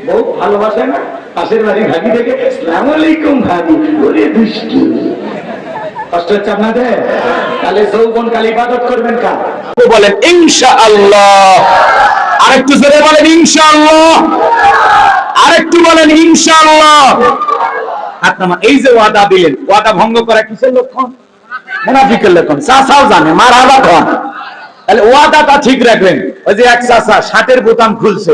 বউ ভালোবাসে না, পাশের বাড়ি ভাবি দেখে আসসালামু আলাইকুম ভাবি, ওরে দুষ্টু। কষ্ট হচ্ছে আপনাদের? তাহলে যৌবনকাল ইবাদত করবেন কার? বলেন ইনশাআল্লাহ। আরেকটু জোরে বলেন ইনশাআল্লাহ। আরেকটু বলেন ইনশাআল্লাহ। এই যে ওয়াদা দিলেন, ওয়াদা ভঙ্গ করা কিসের লক্ষণ? মুনাফিকের লক্ষণ। চাচাও জানে, মারহাবা খান। তাহলে ওয়াদাটা ঠিক রাখবেন। ওই যে এক চাচা শার্টের বোতাম খুলছে,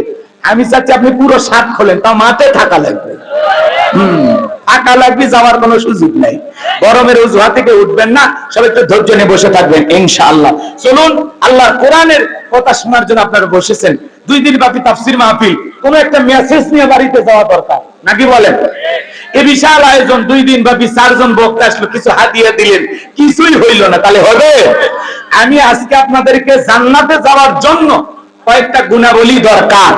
আমি চাচ্ছি আপনি পুরো শার্ট খোলেন, তাও মাঠে থাকা লাগবে। থাকা লাগবে, যাওয়ার কোনো সুযোগ নাই। গরমের অজুহাত থেকে উঠবেন না, সবাই একটু ধৈর্য নিয়ে বসে থাকবেন ইনশাআল্লাহ। চলুন, আল্লাহর কোরআনের কথা শোনার জন্য আপনারা বসেছেন। 2 দিন ব্যাপী তাফসীর মাহফিল, কোন একটা মেসেজ নিয়ে বাড়িতে যাওয়া দরকার নাকি বলেন? এই বিশাল আয়োজন, 2 দিন ব্যাপী 4 জন বক্তা আসলো, কিছু হাদিয়া দিলেন, কিছুই হইল না, তাহলে হবে? আমি আজকে আপনাদেরকে জান্নাতে যাওয়ার জন্য কয়েকটা গুণাবলী দরকার,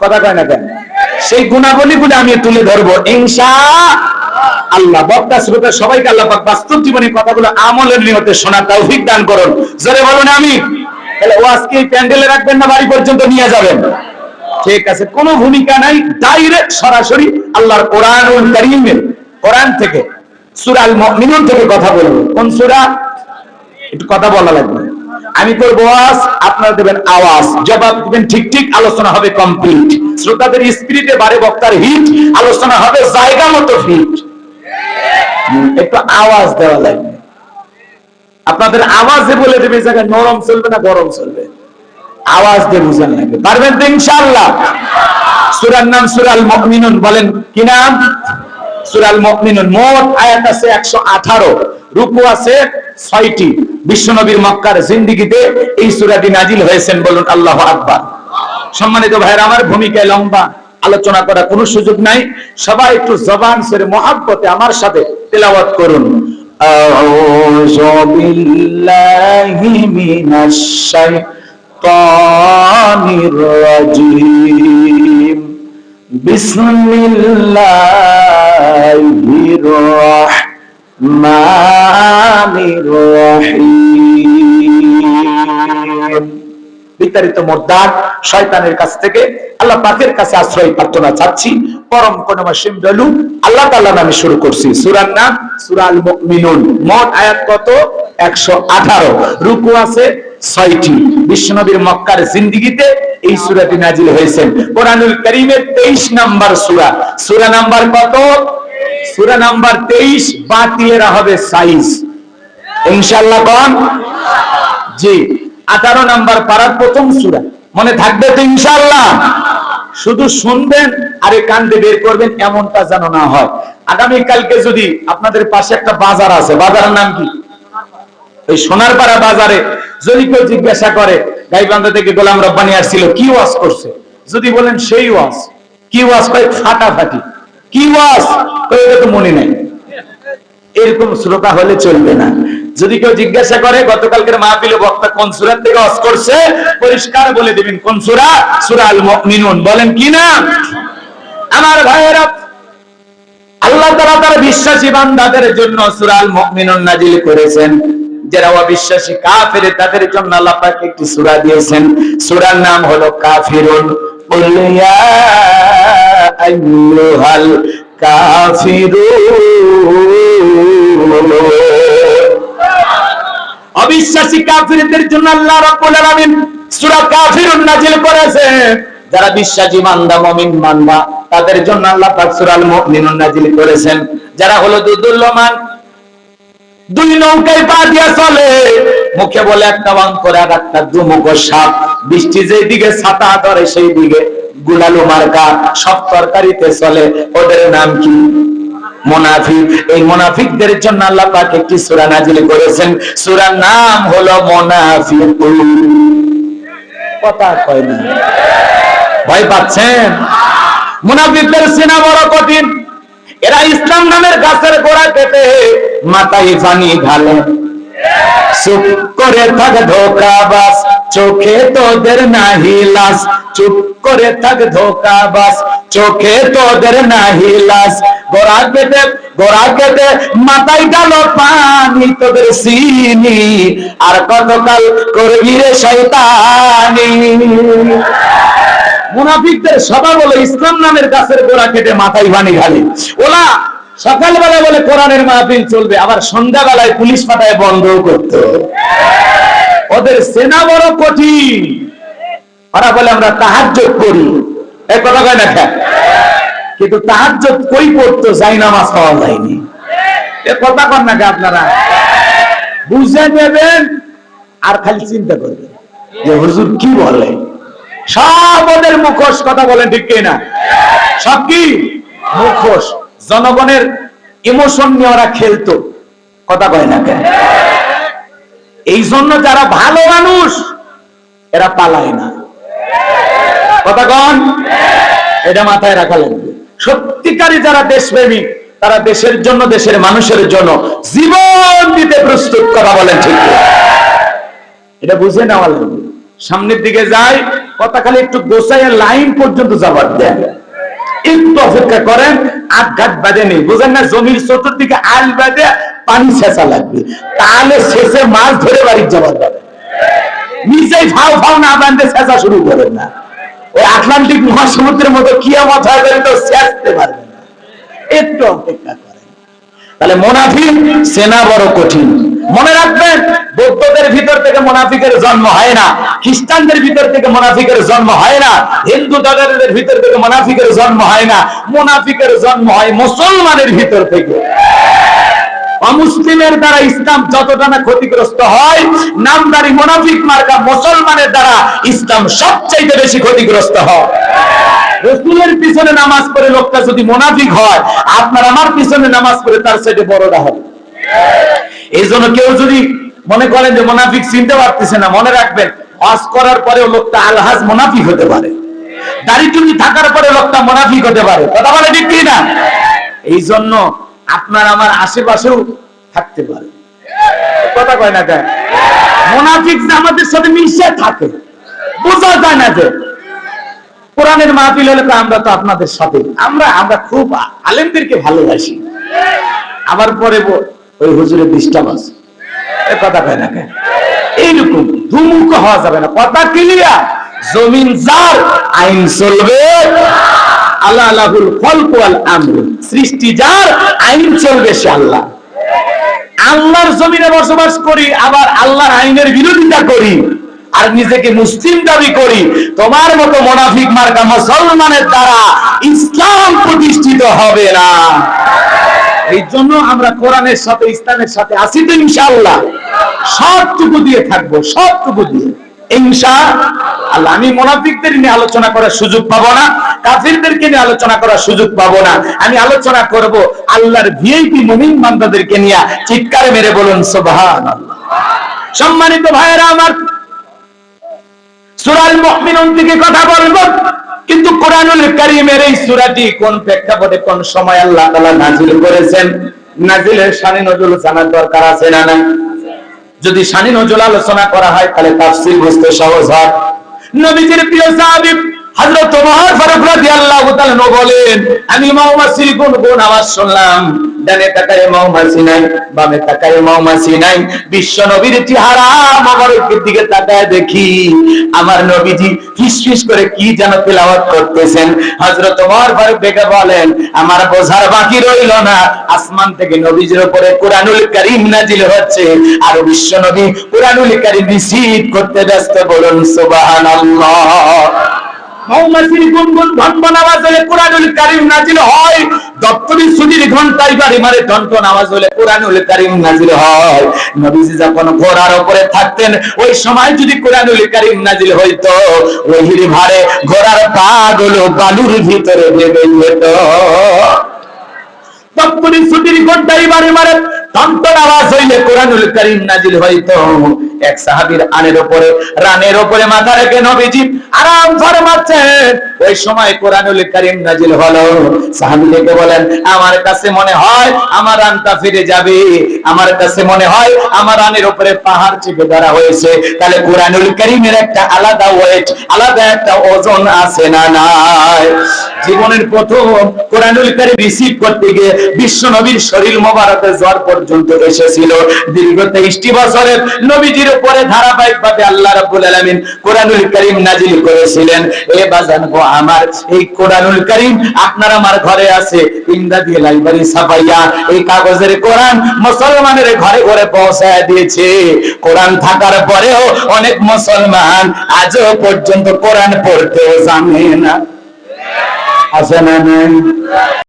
কথা কয় না কেন? সেই গুণাবলীগুলো আমি তুলে ধরবো ইনশাআল্লাহ। বক্তা শ্রোতা সবাইকে আল্লাহ পাক বাস্তব জীবনের কথাগুলো আমলের নিয়তে শোনার তৌফিক দান করুন। জোরে বলুন আমিন। তাহলে ওয়াজকে প্যান্ডেলে রাখবেন না বাড়ি পর্যন্ত নিয়ে যাবেন? ঠিক আছে, কোনো ভূমিকা নাই, ডাইরেক্ট সরাসরি আল্লাহর কোরআনুল কারীমের, কোরআন থেকে সূরা আল মুমিনুন থেকে কথা বলবো। কোন সূরা? একটু কথা বলা লাগবে। আমি করবো ওয়াজ, আপনারা দেবেন আওয়াজ, জবাব দিবেন ঠিক ঠিক, আলোচনা হবে কমপ্লিট। শ্রোতাদের স্পিরিটে বাড়ে, বক্তার হিট, আলোচনা হবে জায়গা মতো ফিট। একটু আওয়াজ দেওয়া লাগবে। আপনাদের আওয়াজে বলে দেবে জায়গায় নরম চলবে না গরম চলবে, আওয়াজ দিয়ে বুঝান লাগবে। পারবেন তো ইনশাআল্লাহ? সূরার নাম সূরা আল মুমিনুন। বলেন কি নাম? সূরা আল মুমিনুন। মোট আয়াত আছে 118, রুকু আছে 6টি। বিশ্বনবীর মক্কার জিন্দেগিতে এই সূরাটি নাজিল হয়েছেন। বলুন আল্লাহু আকবার। সম্মানিত ভাইরা আমার, ভূমিকায় লম্বা আলোচনা করা কোনো সুযোগ নাই, সবাই একটু জবান ছেড়ে মহব্বতে আমার সাথে তেলাওয়াত করুন। আউযু বিল্লাহি মিনাশ শাইতানির রাজীম। বিসমিল্লাহির রাহমানির রহিম। বিতাড়িত মুরদাদ শয়তানের কাছ থেকে আল্লাহ পাকের কাছে আশ্রয় প্রার্থনা চাচ্ছি। পরম করুণাময় দয়ালু আল্লাহ তাআলার নামে শুরু করছি। সূরার নাম সূরা আল মুমিনুন। মোট আয়াত কত? 118, রুকু আছে 6টি। বিশ্বনবীর মক্কার জিন্দেগিতে এই সূরাটি নাজিল হয়েছেন। কোরআনুল কারীমের 23 নাম্বার সূরা। সূরা নাম্বার কত? সূরা নাম্বার 23। বাতিলেরা হবে সাইজ ইনশাআল্লাহ। কোন? জি, 18 নাম্বার পারার প্রথম সূরা। মনে থাকবে তো ইনশাআল্লাহ? শুধু শুনবেন আর কান দিয়ে বের করবেন, এমনটা যেন না হয়। আগামী কালকে যদি আপনাদের পাশে একটা বাজার আছে, বাজারের নাম কি? ওই সোনারপাড়া বাজারে যদি কেউ জিজ্ঞাসা করে গাইবান্ধা থেকে গোলাম রব্বানী আসছিল, কি ওয়াজ করছে? যদি বলেন সেই ওয়াজ, কি ওয়াজ কয়? ফাটাফাটি। কি ওয়াজ কয়? এটা তো মনে নাই। এরকম শ্রোতা হলে চলবে না। যদি কেউ জিজ্ঞাসা করে গতকালকের মাহফিলে বক্তা কোন সূরা থেকে ওয়াজ করছে, পরিষ্কার বলে দিবেন কোন সূরা? সূরা আল মুমিনুন। বলেন কি না? আমার ভাইয়েরা, আল্লাহ তাআলা তার বিশ্বাসী বান্দাদের জন্য সূরা আল মুমিনুন নাজিল করেছেন। যারা অবিশ্বাসী কাফের, তাদের জন্য আল্লাহ পাক একটি সূরা দিয়েছেন। সূরার নাম হলো কাফিরুন। কুল ইয়া আইয়ুহাল কাফিরুন। অবিশ্বাসী কাফিরদের জন্য আল্লাহ রাব্বুল আলামিন সূরা কাফিরুন নাজিল করেছেন। যারা বিশ্বাসী বান্দা মুমিন বান্দা, তাদের জন্য আল্লাহ পাক সূরা আল মুমিনুন নাজিল করেছেন। যারা হলো দুর্দুল্যমান, 2 নৌকায় পা দিয়া চলে, মুখে বলে একটা অন্তরে আর একটা দুমুখ সাপ, বৃষ্টি যেই দিকে ছাতা ধরে সেই দিকে গুলালু মার্কা, সব তরকারিতে চলে, ওদের নাম কি? মুনাফিক। এই মুনাফিকদের জন্য আল্লাহ পাক একটি সূরা নাজিল করেছেন। সূরার নাম হলো মুনাফিকুন। কথা কয় না? ভয় পাচ্ছেন? মুনাফিকদের চেনা বড় কঠিন। এরা ইসলাম নামের গাছের গোড়া কেটে মাথায় পানি ঢালে। চুপ করে থাক ধোঁকাবাজ, চোখে তোদের নাহি লাজ। চুপ করে থাক ধোঁকাবাজ, চোখে তোদের নাহি লাজ। গোড়া কেটে মাথায় ঢালো পানি, তোদের চিনি আর কতকাল করবি রে শয়তানি। মুনাফিকদের স্বভাব হলো ইসলাম নামের গাছের গোড়া কেটে মাথায় পানি ঢালে। ওরা সকালবেলা বলে কোরআনের মাহফিল চলবে, আবার সন্ধ্যাবেলায় পুলিশ পাঠায় বন্ধ করতো। ওদের সেনা বড় কঠিন। ওরা বলে আমরা তাহাজ্জুদ করি, এই কথা কয় না কেন? কিন্তু তাহাজ্জুদ কই পড়তো, যাই নামাজ পাওয়া যায়নি। এ কথা কন না কে আপনারা? বুঝে নেবেন আর খালি চিন্তা করবেন যে হুজুর কি বলে। সব ওদের মুখোশ, কথা বলেন ঠিক কিনা? সব কি মুখোশ। জনগণের ইমোশন নিয়ে ওরা খেলতো, কথা কয় না কেন? এই জন্য যারা ভালো মানুষ এরা পালায় না, কথা কন, এটা মাথায় রাখা লাগবে। সত্যিকারী যারা দেশপ্রেমী তারা দেশের জন্য, দেশের মানুষের জন্য জীবন দিতে প্রস্তুত, কথা বলেন ঠিক কিনা? এটা বুঝে নেওয়া লাগবে। সামনের দিকে যায়, কথা খালি একটু গোছাইয়া লাইন পর্যন্ত যাবার দেন, একটু অপেক্ষা করেন, আঘাত বাজে নেই, বুঝেন না? জমির চতুর্দিকে আল বাজে পানি ছেঁচা লাগবে, তাহলে শেষে মাছ ধরে বাড়ি যাবার যাবে। নিচেই ফাও ফাও না বাঁধতে ছেঁচা শুরু করেন না, ওই আটলান্টিক মহাসমুদ্রের মতো কিয়ামত হয়ে গেলে তো ছেঁচতে পারবেন না, একটু অপেক্ষা করেন। তাহলে মুনাফিক সেনা বড় কঠিন। মনে রাখবেন, বৌদ্ধদের ভিতর থেকে মুনাফিকের জন্ম হয় না, খ্রিস্টানদের ভিতর থেকে মুনাফিকের জন্ম হয় না, হিন্দু দাদাদের ভিতর থেকে মুনাফিকের জন্ম হয় না। মুনাফিকের জন্ম হয় মুসলমানের ভিতর থেকে। অমুসলিমের দ্বারা ইসলাম যতটা না ক্ষতিগ্রস্ত হয়, নামদারি মুনাফিক মার্কা মুসলমানের দ্বারা ইসলাম সবচাইতে বেশি ক্ষতিগ্রস্ত হয়। রাসূলের পিছনে নামাজ পড়ে লোকটা যদি মুনাফিক হয়, আপনার আমার পিছনে নামাজ পড়ে তার চাইতে বড়টা হবে। এই জন্য কেউ যদি মনে করেন যে মুনাফিক চিনতে পারতেছে না, মনে রাখবেন হজ করার পরেও লোকটা আলহাজ মুনাফিক হতে পারে, দাড়ি টুপি থাকার পরে লোকটা মুনাফিক হতে পারে, কথা বলে ঠিক কি না? এই জন্য আপনার আমার আশেপাশেও থাকতে পারে, কথা কয় না কেন? মুনাফিক যে আমাদের সাথে মিশে থাকে, বোঝা যায় না। যে কোরআনের মাহফিল হলে আমরা তো আপনাদের সাথে, আমরা খুব আলেমদেরকে ভালোবাসি, আবার পরে ওই হুজুরের ডিস্টার্ব আছে, কথা কয় না কেন? এইরকম ধুমুক হওয়া যাবে না, কথা ক্লিয়ার। জমিন যার, আইন চলবে। আল্লাহ লাহুল খলক ওয়াল আমর, সৃষ্টি যার, আইন চলবে সে আল্লাহ। আল্লাহর জমিনে বসবাস করি, আবার আল্লাহর আইনের বিরোধিতা করি, আর নিজেকে মুসলিম দাবি করি, তোমার মতো মুনাফিক মার্কা মুসলমানের দ্বারা ইসলাম প্রতিষ্ঠিত হবে না। এই জন্য আমরা কোরআনের সাথে ইসলামের সাথে আছি তো ইনশাআল্লাহ, সবটুকু দিয়ে থাকবো, সবটুকু দিয়ে ইনশাআল্লাহ। আমি মুনাফিকদের নিয়ে আলোচনা করার সুযোগ পাবো না, কাফিরদেরকে নিয়ে আলোচনা করার সুযোগ পাবো না। আমি আলোচনা করব আল্লাহর ভিআইপি মুমিন বান্দাদেরকে নিয়ে। চিৎকার মেরে বলুন সুবহানাল্লাহ। সম্মানিত ভাইয়েরা আমার, সূরা আল মুমিনুন থেকে কথা বলবো, কিন্তু কোরআনুল কারীমের এই সূরাটি কোন প্রেক্ষাপটে কোন সময় আল্লাহ তাআলা নাযিল করেছেন, নাযিলের শানে নজুল জানার দরকার আছে না? না, যদি শানে নজুল আলোচনা করা হয় তাহলে তাফসীর বুঝতে সহজ হয়। নবীজির প্রিয় সাহাবী হযরত ওমর ফারুক রাদিয়াল্লাহু তাআলা বলেন, আমি মৌমাছির গুনগুন আওয়াজ শুনলাম, ডানে তাকায় মৌমাছি নাই, বামে তাকায় মৌমাছি নাই। বিশ্ব নবীর চেহারা মোবারকের দিকে তাকায় দেখি আমার নবীজি ফিসফিস করে কি যেন তেলাওয়াত করতেছেন। হযরত ওমর ফারুক ডেকে বলেন, আমার বোঝার বাকি রইল না, আসমান থেকে নবীজির উপরে কোরআনুল কারীম নাজিল হচ্ছে, আর বিশ্ব নবী কোরআনুল কারীম রিসিভ করতে ব্যস্ত। বলুন সুবহানাল্লাহ। মৌমাছির গুনগুন ভনভন আওয়াজ হলে কোরআনুল কারীম নাজিল হয়, দপ্তরি সুদির ঘন্টায় বাড়ি মারে টনটন আওয়াজ হলে কোরআনুল কারীম নাজিল হয়। নবীজি যখন ঘোড়ার উপরে থাকতেন, ওই সময় যদি কোরআনুল কারীম নাজিল হইতো, ওহির ভারে ঘোড়ার পাগুলো বালুর ভিতরে ডুবে যেত। দপ্তরি সুদির ঘন্টায় বাড়ি মারে টনটন আওয়াজ হইলে কোরআনুল কারীম নাজিল হইতো। এক সাহাবীর আনের উপরে, রানের উপরে মাথা রেখে নবীজি আরাম ফরমাচ্ছেন, ওই সময় কোরআনুল কারীম নাজিল হলো। সাহাবী ডেকে বলেন, আমার কাছে মনে হয় আমার রানটা ফিরে যাবে, আমার কাছে মনে হয় আমার রানের উপরে পাহাড় চেপে ধরা হয়েছে। তাহলে কোরআনুল কারীমের একটা আলাদা ওয়েট, আলাদা একটা ওজন আছে না নাই? জীবন জীবনের প্রথম কোরআনুল কারীম রিসিভ করতে গিয়ে বিশ্ব নবীর শরীর মোবারকে জ্বর পর্যন্ত এসেছিল। দীর্ঘ 23টি বছরের নবীজির উপরে ধারাবাহিকভাবে আল্লাহ রাব্বুল আলামিন কোরআনুল কারীম নাজিল করেছিলেন। এ বাজান গো আমার, এই কোরআনুল কারীম আপনার আমার ঘরে আছে, ইন্দা দিয়ে লাইব্রেরি ছাপাইয়া এই কাগজের কোরআন মুসলমানের ঘরে ঘরে পৌঁছায় দিয়েছে। কোরআন থাকার পরেও অনেক মুসলমান আজও পর্যন্ত কোরআন পড়তেও জানে না। আছে না নাই?